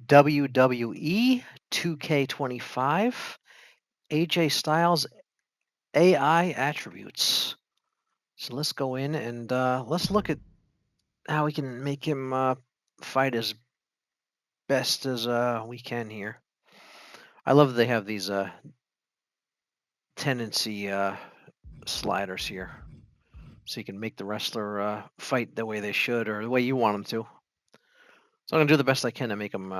WWE2K25, AJ Styles AI attributes. So let's go in and let's look at how we can make him fight as best as we can here. I love that they have these tendency sliders here, so you can make the wrestler fight the way they should or the way you want them to. So I'm gonna do the best I can to make them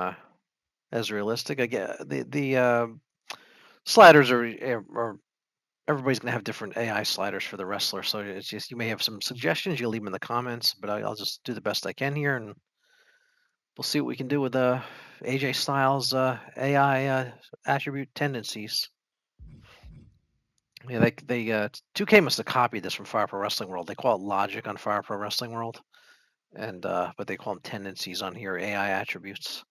as realistic. I get the sliders are everybody's gonna have different AI sliders for the wrestler, so it's just you may have some suggestions. You leave them in the comments, but I'll just do the best I can here, and we'll see what we can do with AJ Styles AI attribute tendencies. Yeah, they 2K must have copied this from Fire Pro Wrestling World. They call it logic on Fire Pro Wrestling World, and but they call them tendencies on here, AI attributes.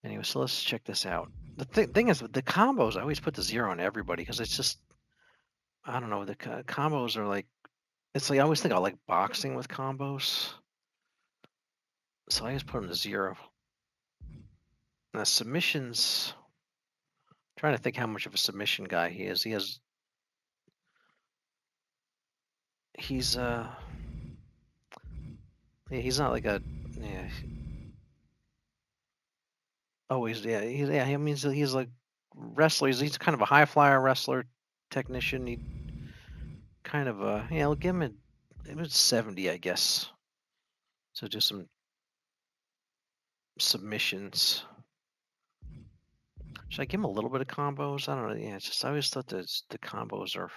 Anyway, so let's check this out. The thing is, with the combos, I always put the 0 on everybody because it's just I don't know. The combos are like it's like I always think I like boxing with combos, so I just put them to 0. Now submissions. Trying to think how much of a submission guy he is. He's yeah, he's not like a yeah. Oh, yeah. I mean, he's like wrestler. He's kind of a high flyer wrestler technician. He kind of yeah. I'll give him it was 70, I guess. So just some submissions. Should I give him a little bit of combos? I don't know. Yeah, it's just I always thought that the combos are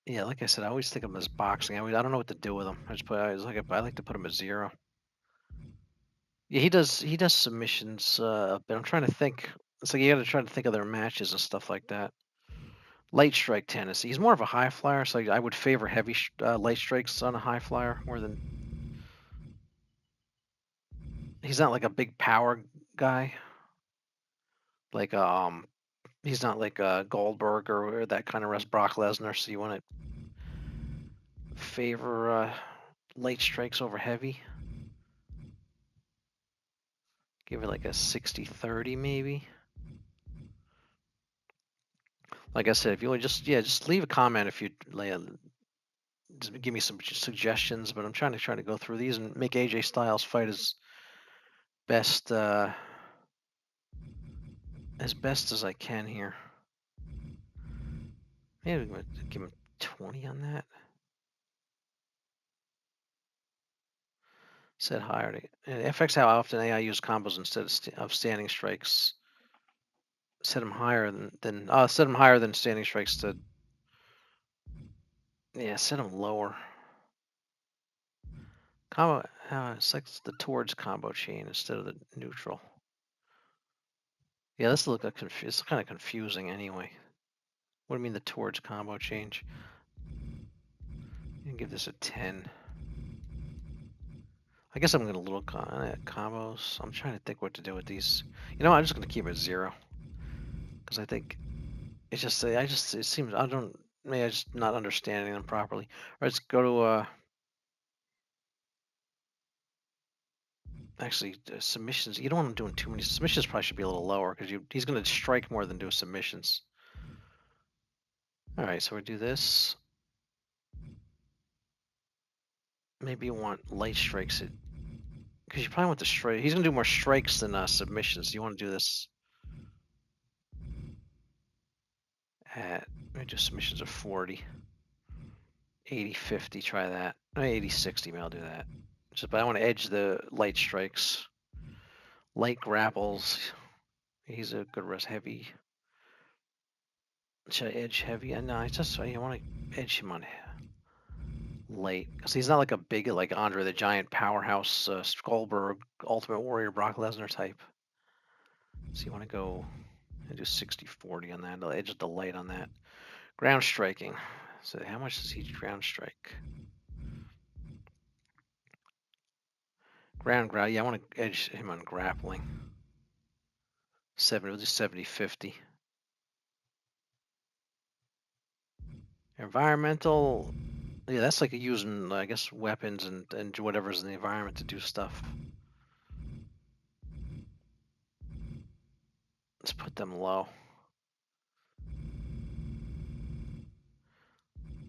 yeah. Like I said, I always think of them as boxing. I don't know what to do with them. I like to put them at 0. Yeah, he does submissions, but I'm trying to think. It's like you got to try to think of their matches and stuff like that. Light strike tendency. He's more of a high flyer, so I would favor heavy light strikes on a high flyer more than. He's not like a big power guy. Like he's not like Goldberg or that kind of Brock Lesnar. So you want to favor light strikes over heavy. Give it like a 60-30 maybe. Like I said, if you want just leave a comment if you just give me some suggestions. But I'm trying to go through these and make AJ Styles fight best uh, as best as I can here. Maybe I'm gonna give him 20 on that. Set higher. It affects how often AI use combos instead of standing strikes. Set them higher than standing strikes to. Yeah, set them lower. Combo. It's like the towards combo chain instead of the neutral. Yeah, this look like it's kind of confusing anyway. What do you mean the towards combo change? You can give this a 10. I guess I'm gonna little combos. I'm trying to think what to do with these. You know, I'm just gonna keep it 0 because I think it's just it seems maybe I just not understanding them properly. All right, let's go to actually submissions. You don't want him doing too many submissions. Probably should be a little lower because he's gonna strike more than do submissions. All right, so we do this. Maybe you want light strikes because you probably want the strike. He's gonna do more strikes than submissions. You want to do this at maybe do submissions of 40, 80, 50. Try that. 80, 60. Maybe I'll do that. But I want to edge the light strikes. Light grapples. He's a good rest heavy. Should I edge heavy? No, I want to edge him on light because he's not like a big like Andre the Giant powerhouse Goldberg Ultimate Warrior Brock Lesnar type. So you want to go and do 60-40 on that. I'll edge the light on that. Ground striking. So how much does he ground strike? Ground. Yeah, I want to edge him on grappling. 70. We'll do 70-50. Environmental. Yeah, that's like using, I guess, weapons and whatever's in the environment to do stuff. Let's put them low.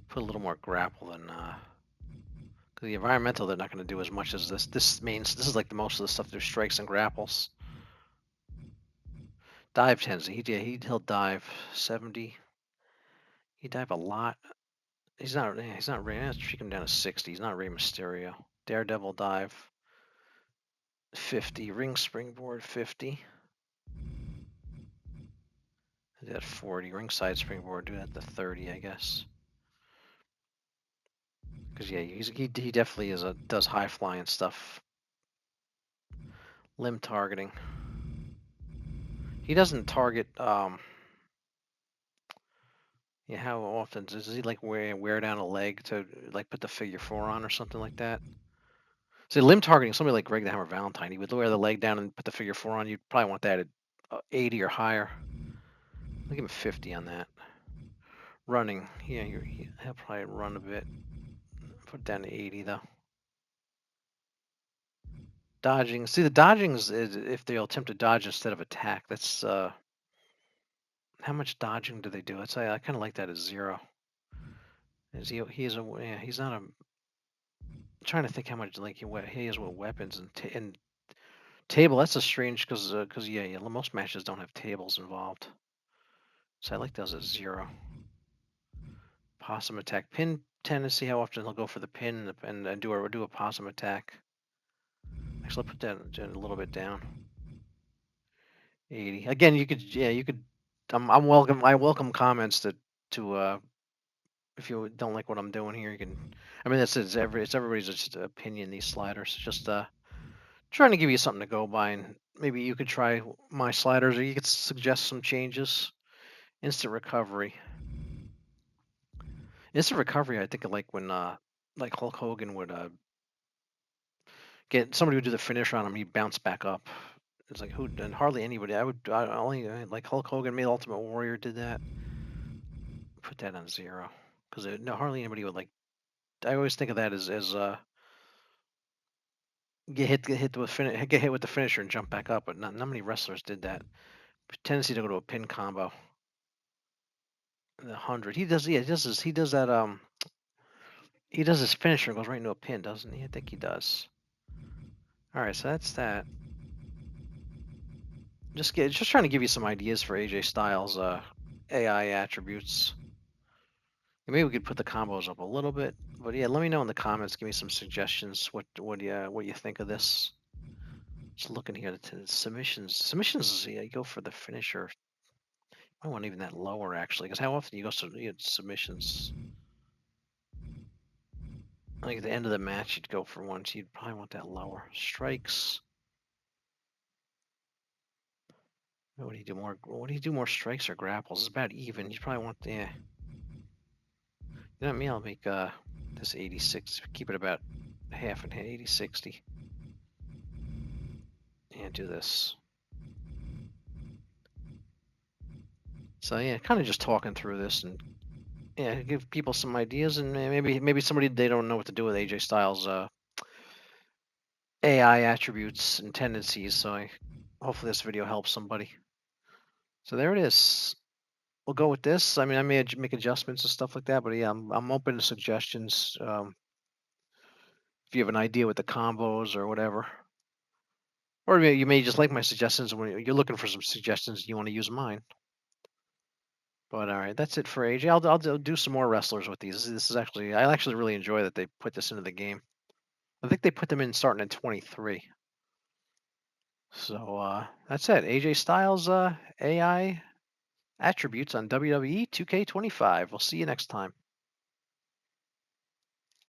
Put a little more grapple than, because the environmental they're not going to do as much as this. This is like the most of the stuff. There's strikes and grapples. Dive 10. He'll dive 70. He dive a lot. He's not. He's not. Let's treat him down to 60. He's not Rey Mysterio. Daredevil dive 50. Ring springboard 50. Do that 40. Ringside springboard. Do that to 30, I guess. Because yeah, he definitely does high flying stuff. Limb targeting. He doesn't target. Yeah, how often does he like wear down a leg to like put the figure 4 on or something like that? See, limb targeting, somebody like Greg the Hammer Valentine, he would wear the leg down and put the figure 4 on. You'd probably want that at 80 or higher. I'll give him 50 on that. Running, yeah, he'll probably run a bit. Put it down to 80 though. Dodging, see the dodging is if they'll attempt to dodge instead of attack. That's how much dodging do they do? I kind of like that as 0. Is he's not a. I'm trying to think how much like he is with weapons and table. That's a strange because yeah, most matches don't have tables involved. So I like those at 0. Possum attack. Pin 10 to see how often he'll go for the pin and do a possum attack. Actually, I'll put that a little bit down. 80. Again, you could. I welcome comments to if you don't like what I'm doing here, you can. I mean, it's everybody's just opinion. These sliders, just trying to give you something to go by, and maybe you could try my sliders, or you could suggest some changes. Instant recovery. Instant recovery, I think, like when like Hulk Hogan would get somebody would do the finish on him, he'd bounce back up. It's like who and hardly anybody. I only like Hulk Hogan made Ultimate Warrior did that. Put that on 0 because no hardly anybody would like. I always think of that as get hit with the finisher and jump back up, but not many wrestlers did that. Tendency to go to a pin combo. The 100. He does he does that he does his finisher and goes right into a pin, doesn't he? I think he does. All right, so that's that. Just trying to give you some ideas for AJ Styles AI attributes. Maybe we could put the combos up a little bit, but yeah, let me know in the comments. Give me some suggestions. What you think of this? Just looking here at the submissions. Submissions, yeah, you go for the finisher. I want even that lower actually, because how often you go submissions? Like at the end of the match, you'd go for one, so you'd probably want that lower. Strikes. What do you do more? What do you do more strikes or grapples? It's about even. You probably want the. You know me, I'll make this 86. Keep it about half and half, 80, 60. And do this. So yeah, kind of just talking through this and yeah, give people some ideas and maybe somebody they don't know what to do with AJ Styles AI attributes and tendencies. So hopefully this video helps somebody. So there it is. We'll go with this. I mean, I may make adjustments and stuff like that, but yeah, I'm open to suggestions. If you have an idea with the combos or whatever, or you may just like my suggestions when you're looking for some suggestions and you want to use mine. But all right, that's it for AJ. I'll do some more wrestlers with these. This is actually I actually really enjoy that they put this into the game. I think they put them in starting in 23. So that's it. AJ Styles AI attributes on WWE 2K25. We'll see you next time.